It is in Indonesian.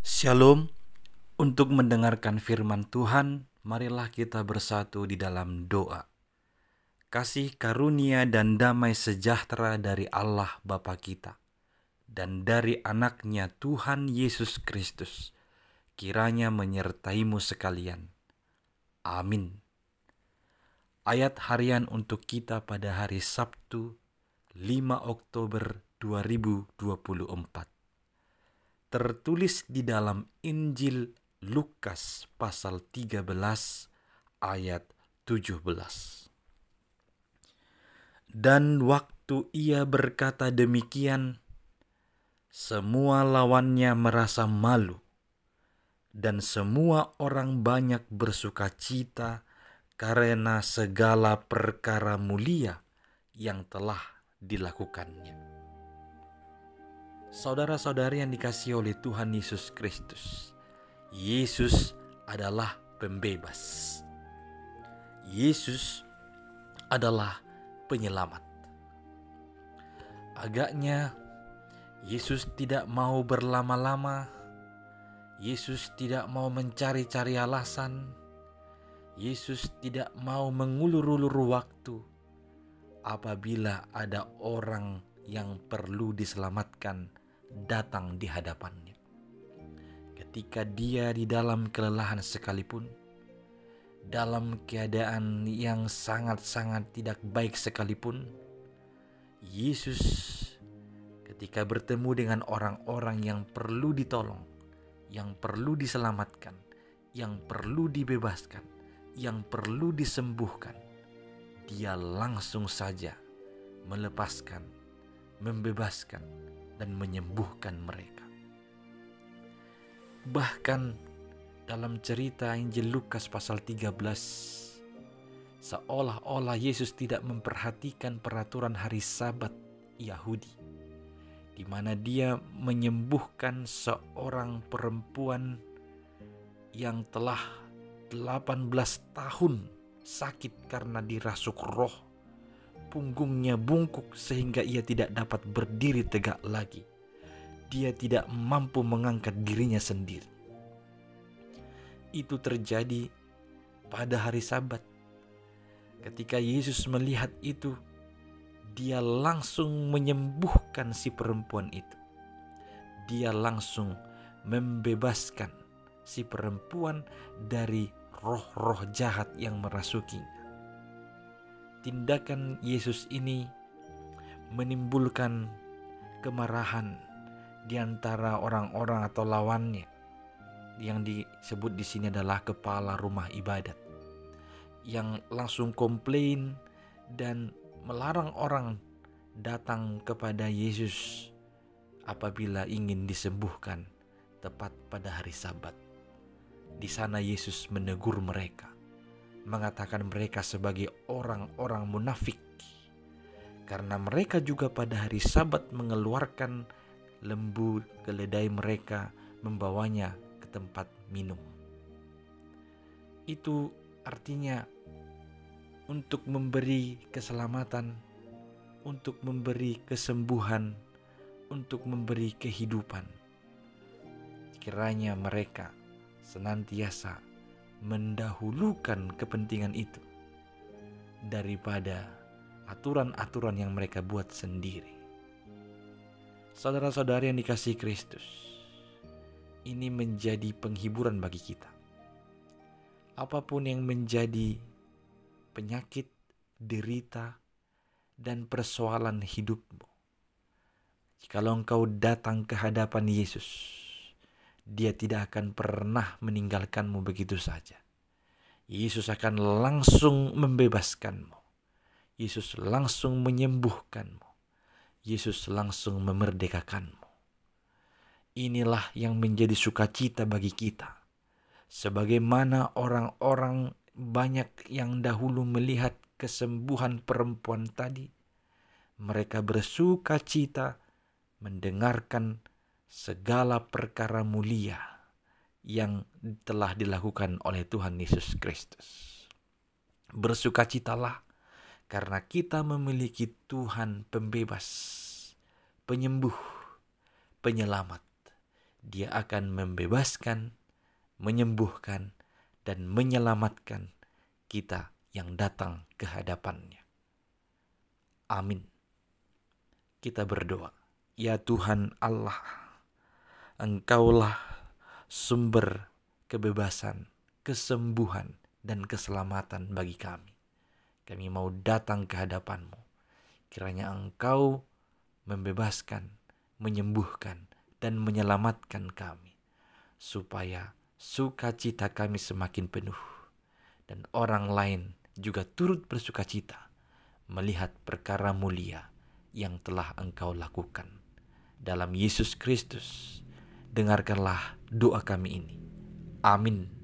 Shalom. Untuk mendengarkan firman Tuhan, marilah kita bersatu di dalam doa. Kasih karunia dan damai sejahtera dari Allah Bapa kita dan dari anaknya Tuhan Yesus Kristus kiranya menyertaimu sekalian. Amin. Ayat harian untuk kita pada hari Sabtu 5 Oktober 2024. Tertulis di dalam Injil Lukas pasal 13 ayat 17. Dan waktu ia berkata demikian, semua lawannya merasa malu, dan semua orang banyak bersukacita karena segala perkara mulia yang telah dilakukannya. Saudara-saudari yang dikasihi oleh Tuhan Yesus Kristus, Yesus adalah pembebas. Yesus adalah penyelamat. Agaknya Yesus tidak mau berlama-lama. Yesus tidak mau mencari-cari alasan. Yesus tidak mau mengulur-ulur waktu apabila ada orang yang perlu diselamatkan datang di hadapannya. Ketika dia di dalam kelelahan sekalipun, dalam keadaan yang sangat-sangat tidak baik sekalipun, Yesus ketika bertemu dengan orang-orang yang perlu ditolong, yang perlu diselamatkan, yang perlu dibebaskan, yang perlu disembuhkan, dia langsung saja melepaskan, membebaskan, dan menyembuhkan mereka. Bahkan dalam cerita Injil Lukas pasal 13, seolah-olah Yesus tidak memperhatikan peraturan hari Sabat Yahudi, di mana dia menyembuhkan seorang perempuan yang telah 18 tahun sakit karena dirasuk roh. Punggungnya bungkuk sehingga ia tidak dapat berdiri tegak lagi. Dia tidak mampu mengangkat dirinya sendiri. Itu terjadi pada hari Sabat. Ketika Yesus melihat itu, dia langsung menyembuhkan si perempuan itu. Dia langsung membebaskan si perempuan dari roh-roh jahat yang merasukinya. Tindakan Yesus ini menimbulkan kemarahan di antara orang-orang atau lawannya, yang disebut di sini adalah kepala rumah ibadat, yang langsung komplain dan melarang orang datang kepada Yesus apabila ingin disembuhkan tepat pada hari Sabat. Di sana Yesus menegur mereka, mengatakan mereka sebagai orang-orang munafik, karena mereka juga pada hari Sabat mengeluarkan lembu keledai mereka, membawanya ke tempat minum. Itu artinya untuk memberi keselamatan, untuk memberi kesembuhan, untuk memberi kehidupan. Kiranya mereka senantiasa mendahulukan kepentingan itu daripada aturan-aturan yang mereka buat sendiri. Saudara-saudari yang dikasihi Kristus, ini menjadi penghiburan bagi kita. Apapun yang menjadi penyakit, derita, dan persoalan hidupmu, jikalau engkau datang ke hadapan Yesus, Dia tidak akan pernah meninggalkanmu begitu saja. Yesus akan langsung membebaskanmu. Yesus langsung menyembuhkanmu. Yesus langsung memerdekakanmu. Inilah yang menjadi sukacita bagi kita. Sebagaimana orang-orang banyak yang dahulu melihat kesembuhan perempuan tadi, mereka bersukacita mendengarkan segala perkara mulia yang telah dilakukan oleh Tuhan Yesus Kristus. Bersukacitalah karena kita memiliki Tuhan pembebas, penyembuh, penyelamat. Dia akan membebaskan, menyembuhkan, dan menyelamatkan kita yang datang ke hadapan-Nya. Amin. Kita berdoa. Ya Tuhan Allah, Engkaulah sumber kebebasan, kesembuhan, dan keselamatan bagi kami. Kami mau datang ke hadapan-Mu. Kiranya Engkau membebaskan, menyembuhkan, dan menyelamatkan kami, supaya sukacita kami semakin penuh, dan orang lain juga turut bersukacita melihat perkara mulia yang telah Engkau lakukan. Dalam Yesus Kristus, dengarkanlah doa kami ini. Amin.